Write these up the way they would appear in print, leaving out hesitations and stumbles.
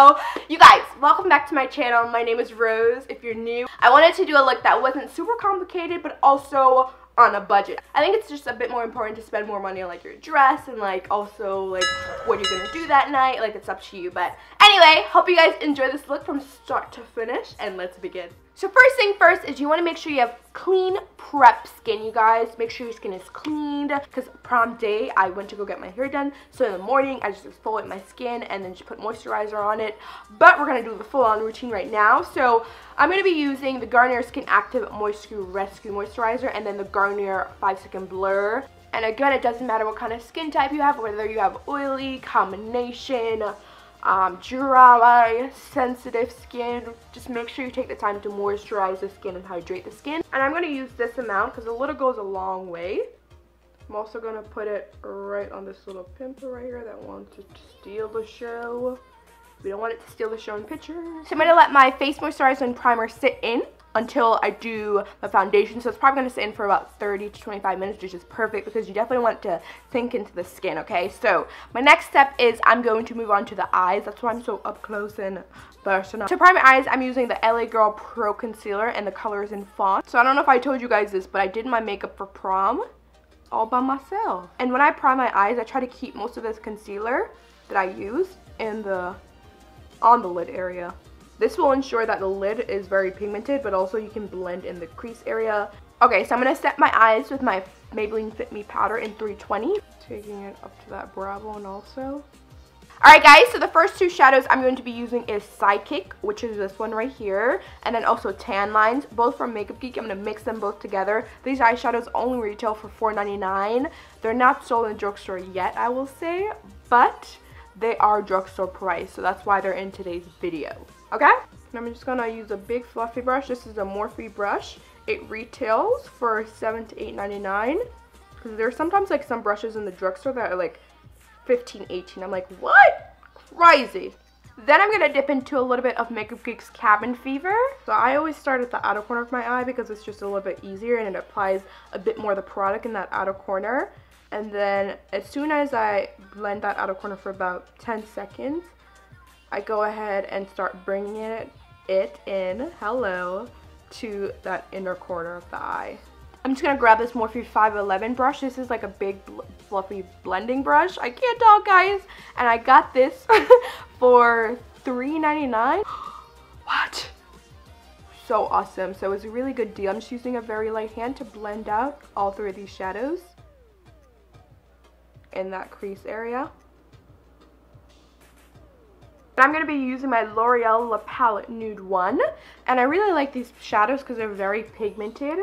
So, you guys, welcome back to my channel. My name is Rose. If you're new, I wanted to do a look that wasn't super complicated, but also on a budget. I think it's just a bit more important to spend more money on like your dress and like also like what you're gonna do that night. Like, it's up to you. But anyway, hope you guys enjoy this look from start to finish, and let's begin. So first thing first is you want to make sure you have clean prep skin, you guys. Make sure your skin is cleaned, because prom day I went to go get my hair done, so in the morning I just exfoliate my skin and then just put moisturizer on it. But we're going to do the full-on routine right now. So I'm going to be using the Garnier Skin Active Moisture Rescue Moisturizer and then the Garnier 5-Second Blur. And again, it doesn't matter what kind of skin type you have, whether you have oily, combination, dry, sensitive skin. Just make sure you take the time to moisturize the skin and hydrate the skin. And I'm going to use this amount because a little goes a long way. I'm also going to put it right on this little pimple right here that wants to steal the show. We don't want it to steal the show in pictures. So I'm going to let my face moisturizer and primer sit in until I do the foundation. So it's probably going to sit in for about 30 to 25 minutes, which is perfect because you definitely want it to sink into the skin, okay? So my next step is I'm going to move on to the eyes. That's why I'm so up close and personal. To prime my eyes, I'm using the L.A Girl Pro Concealer, and the color is in fawn. So I don't know if I told you guys this, but I did my makeup for prom all by myself. And when I prime my eyes, I try to keep most of this concealer that I use on the lid area. This will ensure that the lid is very pigmented, but also you can blend in the crease area. Okay, so I'm going to set my eyes with my Maybelline Fit Me powder in 320. Taking it up to that brow bone also. Alright guys, so the first two shadows I'm going to be using is Sidekick, which is this one right here, and then also Tan Lines, both from Makeup Geek. I'm going to mix them both together. These eyeshadows only retail for $4.99. They're not sold in the drugstore yet, I will say, but they are drugstore price, so that's why they're in today's video. Okay? And I'm just gonna use a big fluffy brush. This is a Morphe brush. It retails for $7 to $8.99. Because there's sometimes like some brushes in the drugstore that are like $15, $18. I'm like, what? Crazy. Then I'm gonna dip into a little bit of Makeup Geek's Cabin Fever. So I always start at the outer corner of my eye because it's just a little bit easier and it applies a bit more of the product in that outer corner. And then as soon as I blend that outer corner for about 10 seconds, I go ahead and start bringing it in, to that inner corner of the eye. I'm just going to grab this Morphe 511 brush. This is like a big fluffy blending brush. I can't talk, guys. And I got this for $3.99. What? So awesome. So it was a really good deal. I'm just using a very light hand to blend out all three of these shadows in that crease area. I'm going to be using my L'Oreal La Palette Nude 1, and I really like these shadows because they're very pigmented.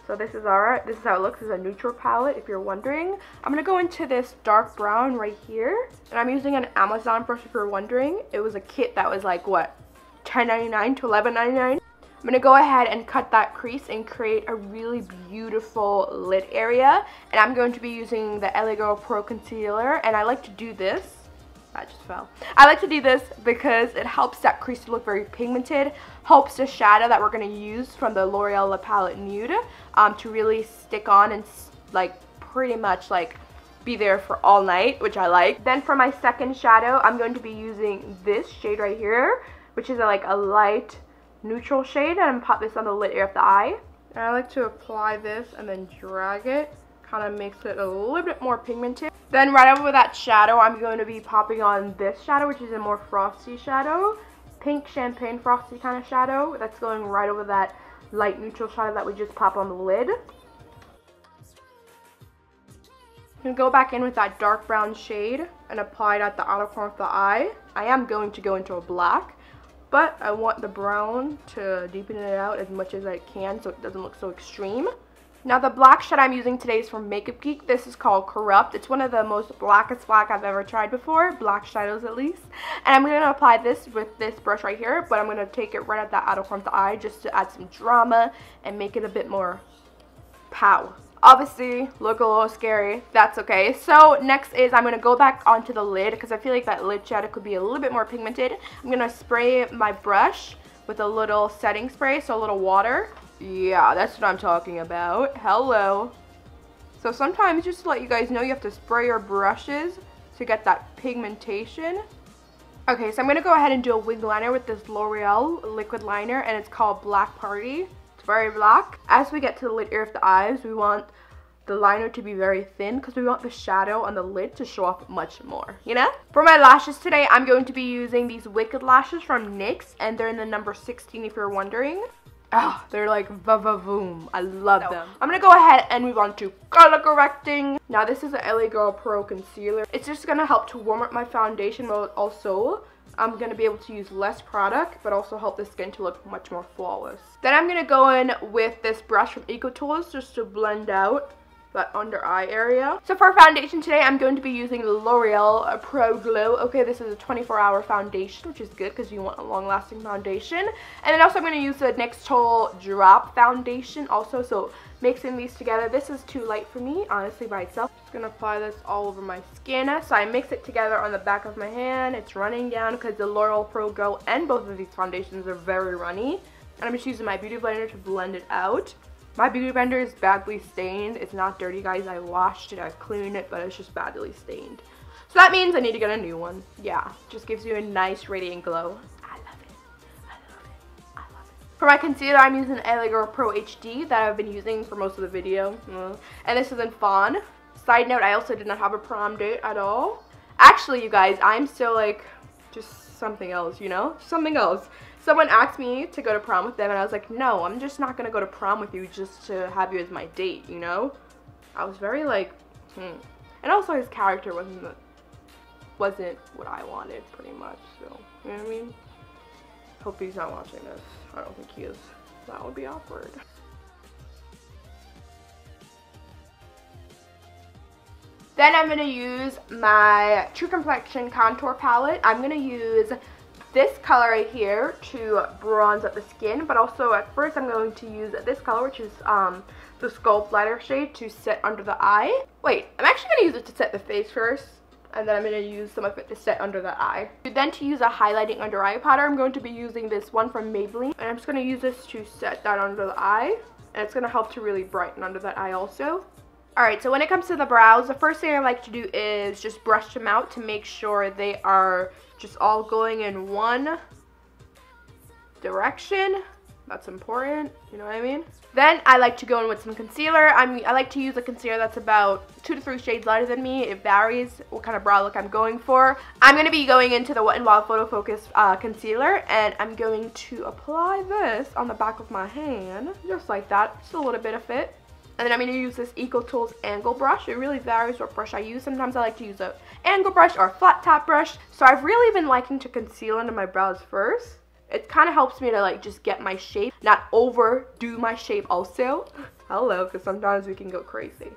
So this is alright. This is how it looks. It's a neutral palette, if you're wondering. I'm going to go into this dark brown right here, and I'm using an Amazon brush if you're wondering. It was a kit that was like, what, $10.99 to $11.99? I'm going to go ahead and cut that crease and create a really beautiful lid area, and I'm going to be using the L.A Girl Pro Concealer, and I like to do this. That just fell. I like to do this because it helps that crease to look very pigmented, helps the shadow that we're going to use from the L'Oreal La Palette Nude to really stick on and like pretty much like be there for all night, which I like. Then for my second shadow, I'm going to be using this shade right here, which is like a light neutral shade, and I'm going to pop this on the lid area of the eye. And I like to apply this and then drag it. Kind of makes it a little bit more pigmented. Then right over that shadow, I'm going to be popping on this shadow, which is a more frosty shadow. Pink champagne frosty kind of shadow. That's going right over that light neutral shadow that we just popped on the lid. I'm going to go back in with that dark brown shade and apply it at the outer corner of the eye. I am going to go into a black, but I want the brown to deepen it out as much as I can so it doesn't look so extreme. Now the black shade I'm using today is from Makeup Geek. This is called Corrupt. It's one of the most blackest black I've ever tried before. Black shadows at least. And I'm going to apply this with this brush right here. But I'm going to take it right at the outer corner of the eye just to add some drama and make it a bit more pow. Obviously, look a little scary. That's okay. So next is I'm going to go back onto the lid because I feel like that lid shadow could be a little bit more pigmented. I'm going to spray my brush with a little setting spray, so a little water. Yeah, that's what I'm talking about. So sometimes, just to let you guys know, you have to spray your brushes to get that pigmentation. Okay, so I'm going to go ahead and do a wing liner with this L'Oreal liquid liner, and it's called Black Party. It's very black. As we get to the lid area of the eyes, we want the liner to be very thin because we want the shadow on the lid to show off much more, you know? For my lashes today, I'm going to be using these Wicked lashes from NYX, and they're in the number 16 if you're wondering. Oh, they're like va-va-voom. I love them. I'm going to go ahead and move on to color correcting. Now, this is the L.A Girl Pro Concealer. It's just going to help to warm up my foundation, but also I'm going to be able to use less product, but also help the skin to look much more flawless. Then I'm going to go in with this brush from EcoTools just to blend out that under eye area. So for foundation today, I'm going to be using the L'Oreal Pro Glow. Okay, this is a 24-hour foundation, which is good because you want a long-lasting foundation. And then also I'm going to use the NYX Total Drop Foundation also. So mixing these together, this is too light for me, honestly, by itself. Just going to apply this all over my skin. So I mix it together on the back of my hand. It's running down because the L'Oreal Pro Glow and both of these foundations are very runny. And I'm just using my beauty blender to blend it out. My beauty blender is badly stained. It's not dirty, guys. I washed it, I cleaned it, but it's just badly stained. So that means I need to get a new one. Yeah, just gives you a nice radiant glow. I love it. I love it. I love it. For my concealer, I'm using L.A Girl Pro HD that I've been using for most of the video. And this is in fawn. Side note, I also did not have a prom date at all. Actually, you guys, I'm still like just something else, you know? Something else. Someone asked me to go to prom with them, and I was like, no, I'm just not going to go to prom with you just to have you as my date, you know? I was very like, And also his character wasn't what I wanted, pretty much, so, you know what I mean? Hope he's not watching this. I don't think he is. That would be awkward. Then I'm going to use my True Complexion Contour Palette. I'm going to use this color right here to bronze up the skin, but also at first I'm going to use this color, which is the Sculpt lighter shade, to set under the eye. Wait, I'm actually going to use it to set the face first, and then I'm going to use some of it to set under the eye. Then to use a highlighting under eye powder, I'm going to be using this one from Maybelline, and I'm just going to use this to set that under the eye, and it's going to help to really brighten under that eye also. Alright, so when it comes to the brows, the first thing I like to do is just brush them out to make sure they are just all going in one direction. That's important, you know what I mean? Then I like to go in with some concealer. I like to use a concealer that's about 2 to 3 shades lighter than me. It varies what kind of brow look I'm going for. I'm going to be going into the Wet n Wild Photo Focus concealer, and I'm going to apply this on the back of my hand, just like that, just a little bit of it. And then I'm going to use this EcoTools angle brush. It really varies what brush I use. Sometimes I like to use an angle brush or a flat top brush. So I've really been liking to conceal under my brows first. It kind of helps me to like just get my shape, not overdo my shape also. Hello, because sometimes we can go crazy.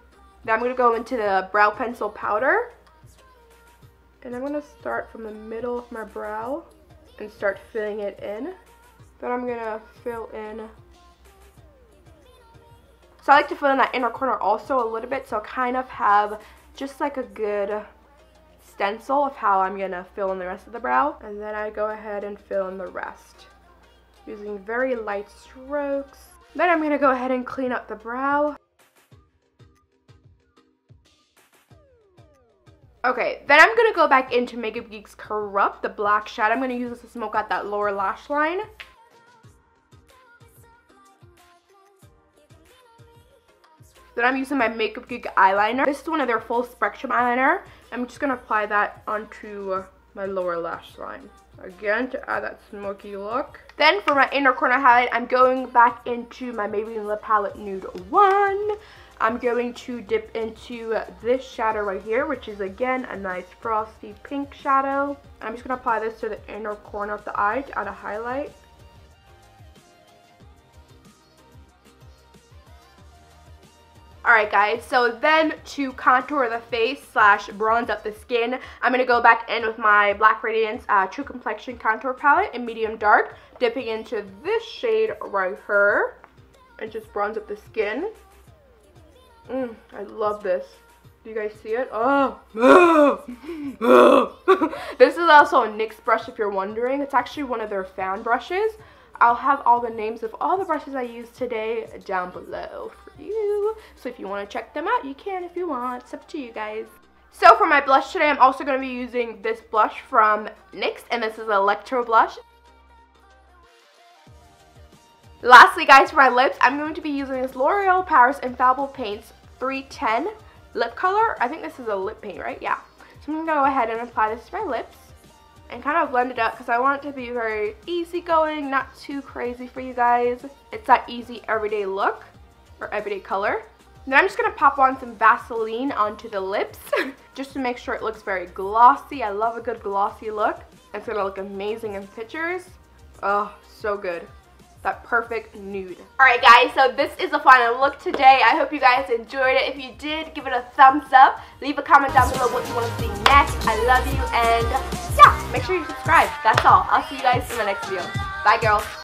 Then I'm going to go into the brow pencil powder. And I'm going to start from the middle of my brow and start filling it in. Then I'm going to fill in. So I like to fill in that inner corner also a little bit, so I kind of have just like a good stencil of how I'm going to fill in the rest of the brow. And then I go ahead and fill in the rest using very light strokes. Then I'm going to go ahead and clean up the brow. Okay, then I'm going to go back into Makeup Geek's Corrupt, the black shadow. I'm going to use this to smoke out that lower lash line. Then I'm using my Makeup Geek eyeliner. This is one of their full spectrum eyeliner. I'm just going to apply that onto my lower lash line. Again, to add that smoky look. Then for my inner corner highlight, I'm going back into my Maybelline Lip Palette Nude 1. I'm going to dip into this shadow right here, which is again a nice frosty pink shadow. I'm just going to apply this to the inner corner of the eye to add a highlight. Alright guys, so then to contour the face slash bronze up the skin, I'm going to go back in with my Black Radiance True Complexion Contour Palette in medium dark, dipping into this shade right here, and just bronze up the skin. I love this. Do you guys see it? Oh! This is also a NYX brush if you're wondering. It's actually one of their fan brushes. I'll have all the names of all the brushes I used today down below for you. So if you want to check them out, you can if you want. It's up to you guys. So for my blush today, I'm also going to be using this blush from NYX, and this is Electro Blush. Lastly, guys, for my lips, I'm going to be using this L'Oreal Paris Infallible Paints 310 lip color. I think this is a lip paint, right? Yeah. So I'm going to go ahead and apply this to my lips and kind of blend it up because I want it to be very easygoing, not too crazy for you guys. It's that easy everyday look or everyday color. Then I'm just going to pop on some Vaseline onto the lips just to make sure it looks very glossy. I love a good glossy look. It's going to look amazing in pictures. Oh, so good. That perfect nude. Alright guys, so this is the final look today. I hope you guys enjoyed it. If you did, give it a thumbs up. Leave a comment down below what you want to see next. I love you, and yeah, make sure you subscribe. That's all. I'll see you guys in my next video. Bye, girls.